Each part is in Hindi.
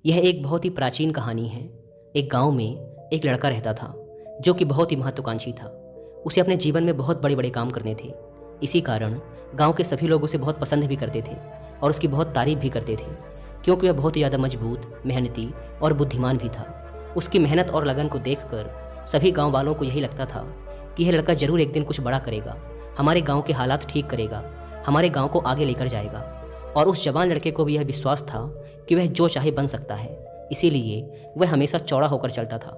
यह एक बहुत ही प्राचीन कहानी है। एक गांव में एक लड़का रहता था जो कि बहुत ही महत्वाकांक्षी था। उसे अपने जीवन में बहुत बड़े बड़े काम करने थे। इसी कारण गांव के सभी लोग उसे बहुत पसंद भी करते थे और उसकी बहुत तारीफ भी करते थे, क्योंकि वह बहुत ही ज़्यादा मजबूत, मेहनती और बुद्धिमान भी था। उसकी मेहनत और लगन को देखकर सभी गाँव वालों को यही लगता था कि यह लड़का जरूर एक दिन कुछ बड़ा करेगा, हमारे गाँव के हालात ठीक करेगा, हमारे गाँव को आगे लेकर जाएगा। और उस जवान लड़के को भी यह विश्वास था कि वह जो चाहे बन सकता है। इसीलिए वह हमेशा चौड़ा होकर चलता था,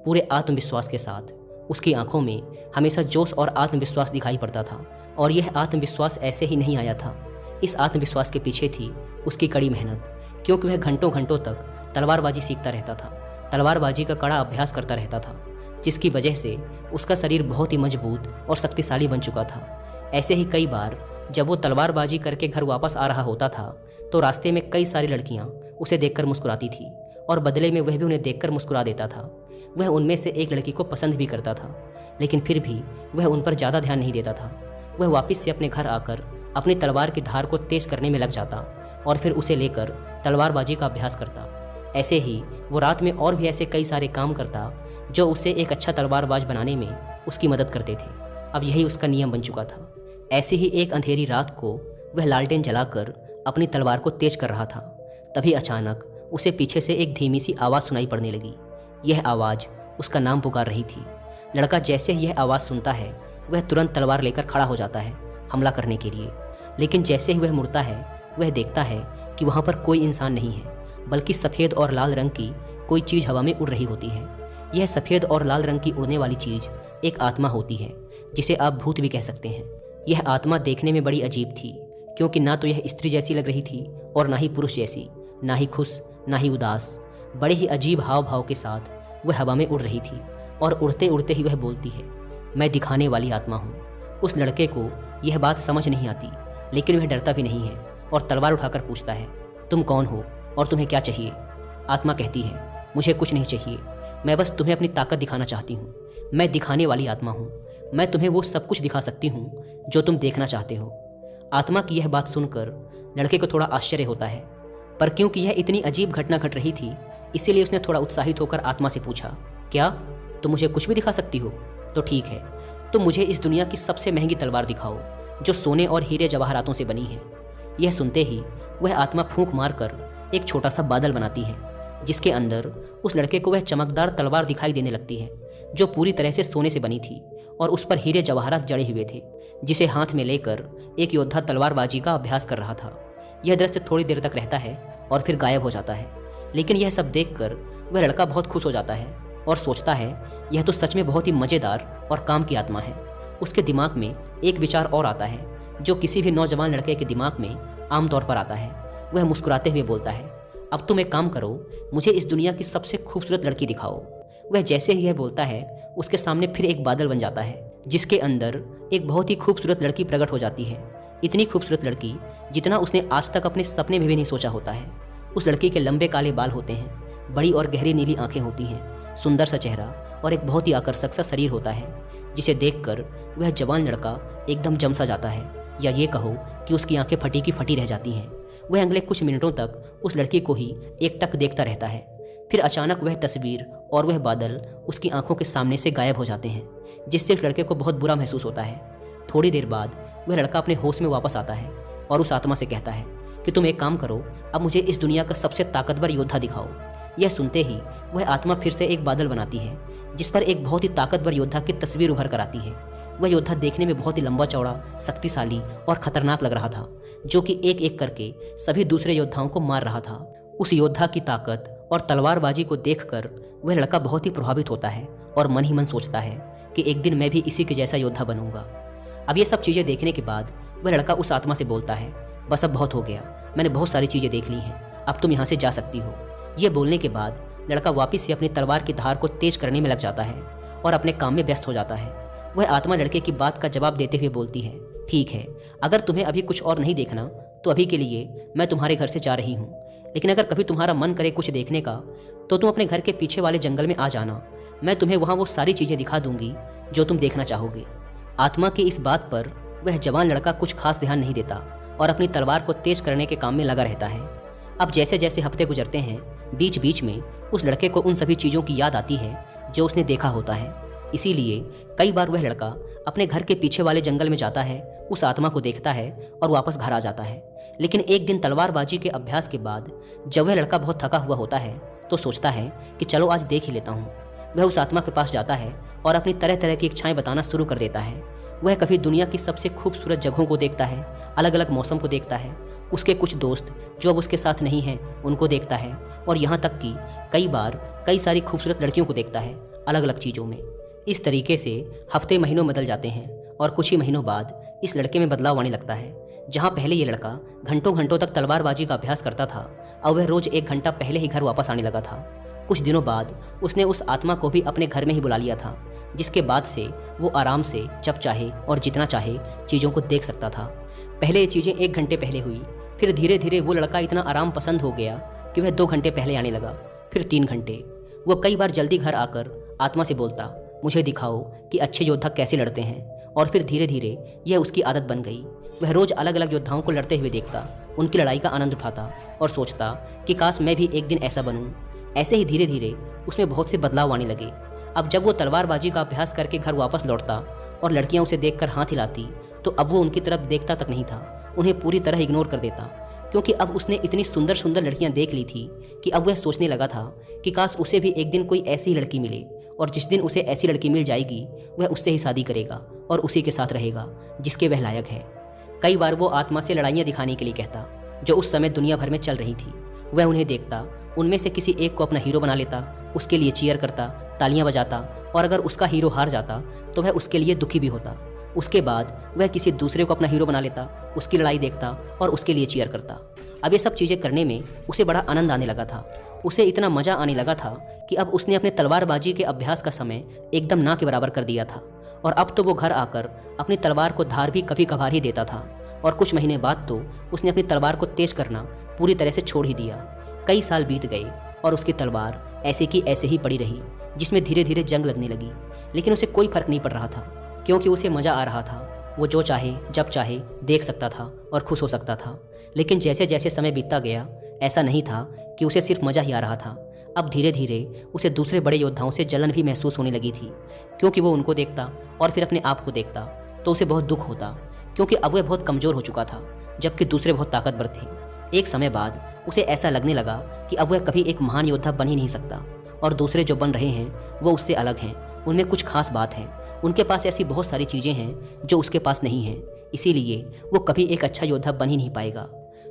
पूरे आत्मविश्वास के साथ। उसकी आंखों में हमेशा जोश और आत्मविश्वास दिखाई पड़ता था। और यह आत्मविश्वास ऐसे ही नहीं आया था। इस आत्मविश्वास के पीछे थी उसकी कड़ी मेहनत, क्योंकि वह घंटों घंटों तक तलवारबाजी सीखता रहता था, तलवारबाजी का कड़ा अभ्यास करता रहता था, जिसकी वजह से उसका शरीर बहुत ही मजबूत और शक्तिशाली बन चुका था। ऐसे ही कई बार जब वो तलवारबाजी करके घर वापस आ रहा होता था तो रास्ते में कई सारी लड़कियां उसे देखकर मुस्कुराती थी और बदले में वह भी उन्हें देखकर मुस्कुरा देता था। वह उनमें से एक लड़की को पसंद भी करता था, लेकिन फिर भी वह उन पर ज़्यादा ध्यान नहीं देता था। वह वापस से अपने घर आकर अपनी तलवार की धार को तेज करने में लग जाता और फिर उसे लेकर तलवारबाजी का अभ्यास करता। ऐसे ही वो रात में और भी ऐसे कई सारे काम करता जो उसे एक अच्छा तलवारबाज बनाने में उसकी मदद करते थे। अब यही उसका नियम बन चुका था। ऐसी ही एक अंधेरी रात को वह लालटेन जलाकर अपनी तलवार को तेज कर रहा था। तभी अचानक उसे पीछे से एक धीमी सी आवाज़ सुनाई पड़ने लगी। यह आवाज़ उसका नाम पुकार रही थी। लड़का जैसे ही यह आवाज़ सुनता है वह तुरंत तलवार लेकर खड़ा हो जाता है हमला करने के लिए। लेकिन जैसे ही वह मुड़ता है वह देखता है कि वहाँ पर कोई इंसान नहीं है, बल्कि सफ़ेद और लाल रंग की कोई चीज़ हवा में उड़ रही होती है। यह सफ़ेद और लाल रंग की उड़ने वाली चीज़ एक आत्मा होती है, जिसे आप भूत भी कह सकते हैं। यह आत्मा देखने में बड़ी अजीब थी, क्योंकि ना तो यह स्त्री जैसी लग रही थी और ना ही पुरुष जैसी, ना ही खुश ना ही उदास। बड़े ही अजीब हाव भाव के साथ वह हवा में उड़ रही थी और उड़ते उड़ते ही वह बोलती है, मैं दिखाने वाली आत्मा हूँ। उस लड़के को यह बात समझ नहीं आती, लेकिन वह डरता भी नहीं है और तलवार उठाकर पूछता है, तुम कौन हो और तुम्हें क्या चाहिए? आत्मा कहती है, मुझे कुछ नहीं चाहिए, मैं बस तुम्हें अपनी ताकत दिखाना चाहती हूँ। मैं दिखाने वाली आत्मा हूँ, मैं तुम्हें वो सब कुछ दिखा सकती हूँ जो तुम देखना चाहते हो। आत्मा की यह बात सुनकर लड़के को थोड़ा आश्चर्य होता है, पर क्योंकि यह इतनी अजीब घटना घट रही थी इसीलिए उसने थोड़ा उत्साहित होकर आत्मा से पूछा, क्या तुम मुझे कुछ भी दिखा सकती हो? तो ठीक है, तो मुझे इस दुनिया की सबसे महंगी तलवार दिखाओ जो सोने और हीरे जवाहरातों से बनी है। यह सुनते ही वह आत्मा फूंक मारकर एक छोटा सा बादल बनाती है, जिसके अंदर उस लड़के को वह चमकदार तलवार दिखाई देने लगती है जो पूरी तरह से सोने से बनी थी और उस पर हीरे जवाहरात जड़े हुए थे, जिसे हाथ में लेकर एक योद्धा तलवारबाजी का अभ्यास कर रहा था। यह दृश्य थोड़ी देर तक रहता है और फिर गायब हो जाता है। लेकिन यह सब देखकर वह लड़का बहुत खुश हो जाता है और सोचता है, यह तो सच में बहुत ही मज़ेदार और काम की आत्मा है। उसके दिमाग में एक विचार और आता है जो किसी भी नौजवान लड़के के दिमाग में आमतौर पर आता है। वह मुस्कुराते हुए बोलता है, अब तुम एक काम करो, मुझे इस दुनिया की सबसे खूबसूरत लड़की दिखाओ। वह जैसे ही यह बोलता है उसके सामने फिर एक बादल बन जाता है, जिसके अंदर एक बहुत ही खूबसूरत लड़की प्रकट हो जाती है। इतनी खूबसूरत लड़की जितना उसने आज तक अपने सपने में भी नहीं सोचा होता है। उस लड़की के लंबे काले बाल होते हैं, बड़ी और गहरी नीली आंखें होती हैं, सुंदर सा चेहरा और एक बहुत ही आकर्षक सा शरीर होता है, जिसे देखकर वह जवान लड़का एकदम जम सा जाता है, या ये कहो कि उसकी आंखें फटी की फटी रह जाती हैं। वह अगले कुछ मिनटों तक उस लड़की को ही एकटक देखता रहता है। फिर अचानक वह तस्वीर और वह बादल उसकी आंखों के सामने से गायब हो जाते हैं, जिससे उस लड़के को बहुत बुरा महसूस होता है। थोड़ी देर बाद वह लड़का अपने होश में वापस आता है और उस आत्मा से कहता है कि तुम एक काम करो, अब मुझे इस दुनिया का सबसे ताकतवर योद्धा दिखाओ। यह सुनते ही वह आत्मा फिर से एक बादल बनाती है, जिस पर एक बहुत ही ताकतवर योद्धा की तस्वीर उभर कर आती है। वह योद्धा देखने में बहुत ही लंबा चौड़ा, शक्तिशाली और खतरनाक लग रहा था, जो कि एक एक करके सभी दूसरे योद्धाओं को मार रहा था। उस योद्धा की ताकत और तलवारबाजी को देखकर वह लड़का बहुत ही प्रभावित होता है और मन ही मन सोचता है कि एक दिन मैं भी इसी के जैसा योद्धा बनूंगा। अब ये सब चीज़ें देखने के बाद वह लड़का उस आत्मा से बोलता है, बस अब बहुत हो गया, मैंने बहुत सारी चीज़ें देख ली हैं, अब तुम यहाँ से जा सकती हो। ये बोलने के बाद लड़का वापस से अपनी तलवार की धार को तेज करने में लग जाता है और अपने काम में व्यस्त हो जाता है। वह आत्मा लड़के की बात का जवाब देते हुए बोलती है, ठीक है, अगर तुम्हें अभी कुछ और नहीं देखना तो अभी के लिए मैं तुम्हारे घर से जा रही हूँ, लेकिन अगर कभी तुम्हारा मन करे कुछ देखने का तो तुम अपने घर के पीछे वाले जंगल में आ जाना, मैं तुम्हें वहाँ वो सारी चीज़ें दिखा दूंगी जो तुम देखना चाहोगे। आत्मा की इस बात पर वह जवान लड़का कुछ खास ध्यान नहीं देता और अपनी तलवार को तेज करने के काम में लगा रहता है। अब जैसे जैसे हफ्ते गुजरते हैं, बीच बीच में उस लड़के को उन सभी चीज़ों की याद आती है जो उसने देखा होता है। इसीलिए कई बार वह लड़का अपने घर के पीछे वाले जंगल में जाता है, उस आत्मा को देखता है और वापस घर आ जाता है। लेकिन एक दिन तलवारबाजी के अभ्यास के बाद जब वह लड़का बहुत थका हुआ होता है तो सोचता है कि चलो आज देख ही लेता हूँ। वह उस आत्मा के पास जाता है और अपनी तरह तरह की इच्छाएं बताना शुरू कर देता है। वह कभी दुनिया की सबसे खूबसूरत जगहों को देखता है, अलग अलग मौसम को देखता है, उसके कुछ दोस्त जो अब उसके साथ नहीं हैं उनको देखता है, और यहाँ तक कि कई बार कई सारी खूबसूरत लड़कियों को देखता है अलग अलग चीज़ों में। इस तरीके से हफ्ते महीनों बदल जाते हैं और कुछ ही महीनों बाद इस लड़के में बदलाव आने लगता है। जहाँ पहले ये लड़का घंटों घंटों तक तलवारबाजी का अभ्यास करता था, अब वह रोज़ 1 घंटा पहले ही घर वापस आने लगा था। कुछ दिनों बाद उसने उस आत्मा को भी अपने घर में ही बुला लिया था, जिसके बाद से वो आराम से जब चाहे और जितना चाहे चीज़ों को देख सकता था। पहले ये चीज़ें 1 घंटे पहले हुई, फिर धीरे धीरे वो लड़का इतना आराम पसंद हो गया कि वह 2 घंटे पहले आने लगा, फिर 3 घंटे। वो कई बार जल्दी घर आकर आत्मा से बोलता, मुझे दिखाओ कि अच्छे योद्धा कैसे लड़ते हैं, और फिर धीरे धीरे यह उसकी आदत बन गई। वह रोज़ अलग अलग योद्धाओं को लड़ते हुए देखता, उनकी लड़ाई का आनंद उठाता और सोचता कि काश मैं भी एक दिन ऐसा बनूं। ऐसे ही धीरे धीरे उसमें बहुत से बदलाव आने लगे। अब जब वो तलवारबाजी का अभ्यास करके घर वापस लौटता और लड़कियां उसे देखकर हाथ हिलाती, तो अब वो उनकी तरफ देखता तक नहीं था, उन्हें पूरी तरह इग्नोर कर देता, क्योंकि अब उसने इतनी सुंदर सुंदर लड़कियां देख ली थी कि अब वह सोचने लगा था कि काश उसे भी एक दिन कोई ऐसी ही लड़की मिले, और जिस दिन उसे ऐसी लड़की मिल जाएगी वह उससे ही शादी करेगा और उसी के साथ रहेगा जिसके वह लायक है। कई बार वो आत्मा से लड़ाइयाँ दिखाने के लिए कहता, जो उस समय दुनिया भर में चल रही थी। वह उन्हें देखता, उनमें से किसी एक को अपना हीरो बना लेता, उसके लिए चीयर करता, तालियां बजाता, और अगर उसका हीरो हार जाता तो वह उसके लिए दुखी भी होता। उसके बाद वह किसी दूसरे को अपना हीरो बना लेता, उसकी लड़ाई देखता और उसके लिए चीयर करता। अब ये सब चीज़ें करने में उसे बड़ा आनंद आने लगा था। उसे इतना मज़ा आने लगा था कि अब उसने अपने तलवारबाजी के अभ्यास का समय एकदम ना के बराबर कर दिया था, और अब तो वो घर आकर अपनी तलवार को धार भी कभी कभार ही देता था। और कुछ महीने बाद तो उसने अपनी तलवार को तेज करना पूरी तरह से छोड़ ही दिया। कई साल बीत गए और उसकी तलवार ऐसे की ऐसे ही पड़ी रही, जिसमें धीरे धीरे जंग लगने लगी। लेकिन उसे कोई फर्क नहीं पड़ रहा था, क्योंकि उसे मज़ा आ रहा था। वो जो चाहे जब चाहे देख सकता था और खुश हो सकता था। लेकिन जैसे जैसे समय बीतता गया, ऐसा नहीं था कि उसे सिर्फ मज़ा ही आ रहा था। अब धीरे धीरे उसे दूसरे बड़े योद्धाओं से जलन भी महसूस होने लगी थी, क्योंकि वो उनको देखता और फिर अपने आप को देखता तो उसे बहुत दुख होता, क्योंकि अब वह बहुत कमज़ोर हो चुका था, जबकि दूसरे बहुत ताकतवर थे। एक समय बाद उसे ऐसा लगने लगा कि अब वह कभी एक महान योद्धा बन ही नहीं सकता, और दूसरे जो बन रहे हैं वो उससे अलग हैं, उनमें कुछ खास बात है, उनके पास ऐसी बहुत सारी चीज़ें हैं जो उसके पास नहीं हैं, इसीलिए वो कभी एक अच्छा योद्धा बन ही नहीं पाएगा।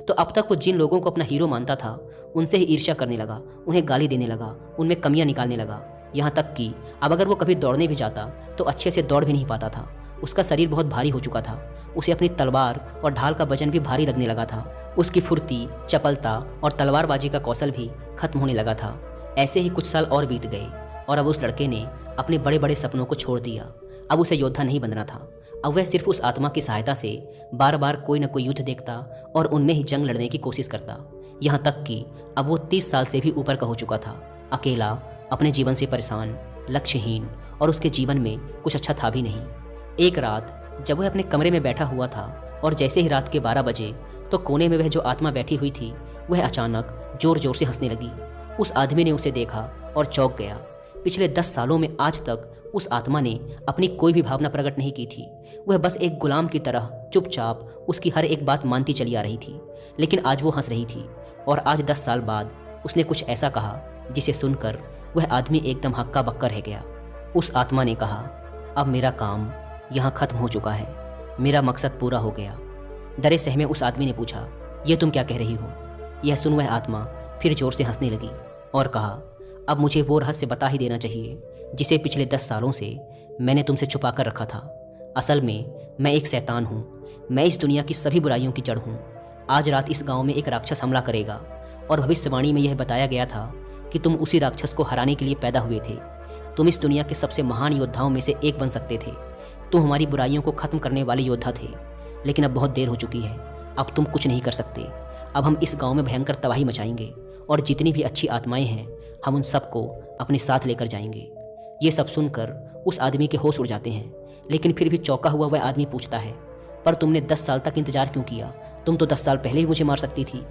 तो अब तक वो जिन लोगों को अपना हीरो मानता था उनसे ही ईर्ष्या करने लगा, उन्हें गाली देने लगा, उनमें कमियां निकालने लगा। यहाँ तक कि अब अगर वो कभी दौड़ने भी जाता तो अच्छे से दौड़ भी नहीं पाता था। उसका शरीर बहुत भारी हो चुका था, उसे अपनी तलवार और ढाल का वजन भी भारी लगने लगा था। उसकी फुर्ती, चपलता और तलवारबाजी का कौशल भी खत्म होने लगा था। ऐसे ही कुछ साल और बीत गए और अब उस लड़के ने अपने बड़े बड़े सपनों को छोड़ दिया। अब उसे योद्धा नहीं बनना था, अब वह सिर्फ उस आत्मा की सहायता से बार बार कोई न कोई युद्ध देखता और उनमें ही जंग लड़ने की कोशिश करता। यहाँ तक कि अब वो 30 साल से भी ऊपर का हो चुका था, अकेला, अपने जीवन से परेशान, लक्ष्यहीन, और उसके जीवन में कुछ अच्छा था भी नहीं। एक रात जब वह अपने कमरे में बैठा हुआ था और जैसे ही रात के 12 बजे तो कोने में वह जो आत्मा बैठी हुई थी वह अचानक जोर जोर से हंसने लगी। उस आदमी ने उसे देखा और चौंक गया। पिछले 10 सालों में आज तक उस आत्मा ने अपनी कोई भी भावना प्रकट नहीं की थी। वह बस एक गुलाम की तरह चुपचाप उसकी हर एक बात मानती चली आ रही थी, लेकिन आज वो हंस रही थी। और आज 10 साल बाद उसने कुछ ऐसा कहा जिसे सुनकर वह आदमी एकदम हक्का बक्का रह गया। उस आत्मा ने कहा, अब मेरा काम यहाँ खत्म हो चुका है, मेरा मकसद पूरा हो गया। डरे सहमे उस आदमी ने पूछा, यह तुम क्या कह रही हो? यह सुन वह आत्मा फिर जोर से हंसने लगी और कहा, अब मुझे वो रहस्य बता ही देना चाहिए जिसे पिछले 10 सालों से मैंने तुमसे छुपा कर रखा था। असल में मैं एक शैतान हूँ, मैं इस दुनिया की सभी बुराइयों की जड़ हूँ। आज रात इस गांव में एक राक्षस हमला करेगा और भविष्यवाणी में यह बताया गया था कि तुम उसी राक्षस को हराने के लिए पैदा हुए थे। तुम इस दुनिया के सबसे महान योद्धाओं में से एक बन सकते थे। तुम हमारी बुराइयों को ख़त्म करने वाले योद्धा थे, लेकिन अब बहुत देर हो चुकी है, अब तुम कुछ नहीं कर सकते। अब हम इस गांव में भयंकर तबाही मचाएंगे और जितनी भी अच्छी आत्माएं हैं हम उन सबको अपने साथ लेकर जाएंगे। ये सब सुनकर उस आदमी के होश उड़ जाते हैं, लेकिन फिर भी चौंका हुआ वह आदमी पूछता है, पर तुमने 10 साल तक इंतजार क्यों किया? तुम तो 10 साल पहले ही मुझे मार सकती थी।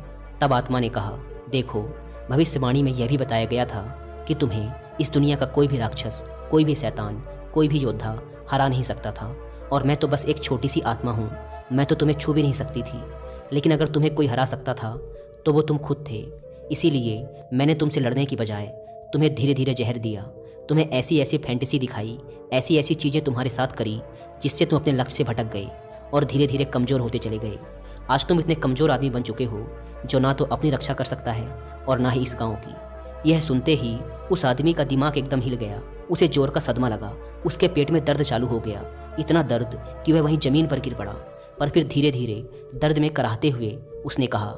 तब आत्मा ने कहा, देखो, भविष्यवाणी में यह भी बताया गया था कि तुम्हें इस दुनिया का कोई भी राक्षस, कोई भी शैतान, कोई भी योद्धा हरा नहीं सकता था, और मैं तो बस एक छोटी सी आत्मा हूँ, मैं तो तुम्हें छू भी नहीं सकती थी। लेकिन अगर तुम्हें कोई हरा सकता था तो वो तुम खुद थे। इसीलिए मैंने तुमसे लड़ने की बजाय तुम्हें धीरे धीरे जहर दिया, तुम्हें ऐसी ऐसी फैंटेसी दिखाई, ऐसी ऐसी चीज़ें तुम्हारे साथ करी जिससे तुम अपने लक्ष्य से भटक गए और धीरे धीरे कमज़ोर होते चले गए। आज तुम इतने कमज़ोर आदमी बन चुके हो जो ना तो अपनी रक्षा कर सकता है और ना ही इस गाँव की। यह सुनते ही उस आदमी का दिमाग एकदम हिल गया, उसे जोर का सदमा लगा, उसके पेट में दर्द चालू हो गया, इतना दर्द कि वह वहीं ज़मीन पर गिर पड़ा। पर फिर धीरे धीरे दर्द में कराहते हुए उसने कहा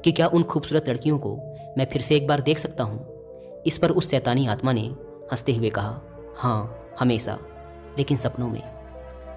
कि क्या उन खूबसूरत लड़कियों को मैं फिर से एक बार देख सकता हूँ? इस पर उस शैतानी आत्मा ने हंसते हुए कहा, हाँ, हमेशा, लेकिन सपनों में।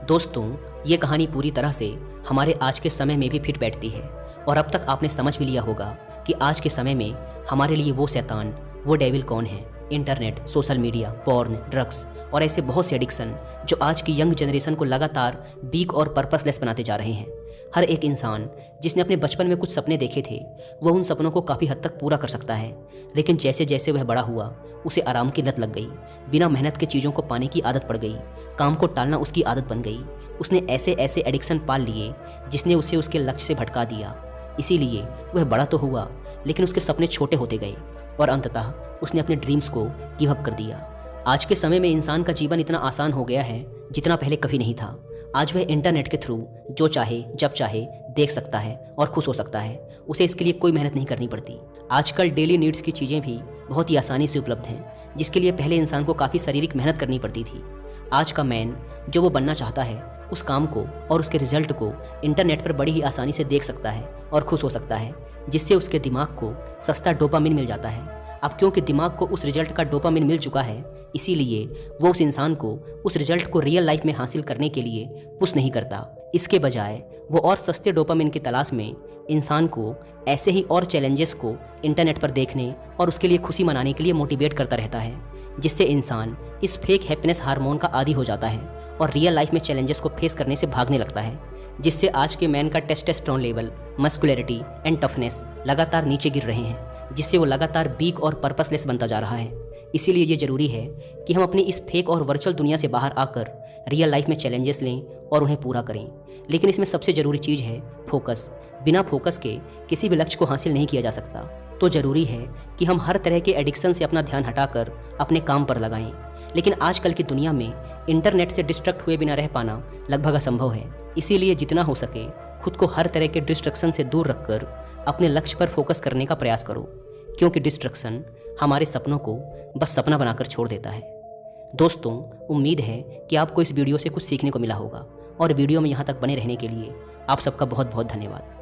दोस्तों, ये कहानी पूरी तरह से हमारे आज के समय में भी फिट बैठती है, और अब तक आपने समझ भी लिया होगा कि आज के समय में हमारे लिए वो शैतान, वो डेविल कौन है। Internet, social media, porn, drugs और ऐसे बहुत से एडिक्शन जो आज की यंग जनरेशन को लगातार वीक और पर्पसलेस बनाते जा रहे हैं। हर एक इंसान जिसने अपने बचपन में कुछ सपने देखे थे वह उन सपनों को काफ़ी हद तक पूरा कर सकता है, लेकिन जैसे जैसे वह बड़ा हुआ उसे आराम की लत लग गई, बिना मेहनत के चीज़ों को पाने की आदत पड़ गई, काम को टालना उसकी आदत बन गई। उसने ऐसे ऐसे एडिक्शन पाल लिए जिसने उसे उसके लक्ष्य से भटका दिया। इसीलिए वह बड़ा तो हुआ लेकिन उसके सपने छोटे होते गए और अंततः उसने अपने ड्रीम्स को गिव अप कर दिया। आज के समय में इंसान का जीवन इतना आसान हो गया है जितना पहले कभी नहीं था। आज वह इंटरनेट के थ्रू जो चाहे जब चाहे देख सकता है और खुश हो सकता है। उसे इसके लिए कोई मेहनत नहीं करनी पड़ती। आजकल डेली नीड्स की चीज़ें भी बहुत ही आसानी से उपलब्ध हैं, जिसके लिए पहले इंसान को काफ़ी शारीरिक मेहनत करनी पड़ती थी। आज का मैन जो वो बनना चाहता है उस काम को और उसके रिजल्ट को इंटरनेट पर बड़ी ही आसानी से देख सकता है और खुश हो सकता है, जिससे उसके दिमाग को सस्ता डोपामिन मिल जाता है। अब क्योंकि दिमाग को उस रिजल्ट का डोपामिन मिल चुका है, इसीलिए वो उस इंसान को उस रिजल्ट को रियल लाइफ में हासिल करने के लिए पुश नहीं करता। इसके बजाय वो और सस्ते डोपामिन की तलाश में इंसान को ऐसे ही और चैलेंजेस को इंटरनेट पर देखने और उसके लिए खुशी मनाने के लिए मोटिवेट करता रहता है, जिससे इंसान इस फेक हैप्पीनेस हार्मोन का आदी हो जाता है और रियल लाइफ में चैलेंजेस को फेस करने से भागने लगता है, जिससे आज के मैन का testosterone level, muscularity and toughness लगातार नीचे गिर रहे हैं, जिससे वो लगातार वीक और पर्पसलेस बनता जा रहा है। इसीलिए ये ज़रूरी है कि हम अपनी इस फेक और वर्चुअल दुनिया से बाहर आकर रियल लाइफ में चैलेंजेस लें और उन्हें पूरा करें। लेकिन इसमें सबसे ज़रूरी चीज़ है फोकस। बिना फोकस के किसी भी लक्ष्य को हासिल नहीं किया जा सकता। तो ज़रूरी है कि हम हर तरह के एडिक्शन से अपना ध्यान हटाकर अपने काम पर लगाएं। लेकिन आजकल की दुनिया में इंटरनेट से डिस्ट्रैक्ट हुए बिना रह पाना लगभग असंभव है। इसीलिए जितना हो सके खुद को हर तरह के डिस्ट्रैक्शन से दूर रखकर अपने लक्ष्य पर फोकस करने का प्रयास करो, क्योंकि डिस्ट्रैक्शन हमारे सपनों को बस सपना बनाकर छोड़ देता है। दोस्तों, उम्मीद है कि आपको इस वीडियो से कुछ सीखने को मिला होगा, और वीडियो में यहाँ तक बने रहने के लिए आप सबका बहुत बहुत धन्यवाद।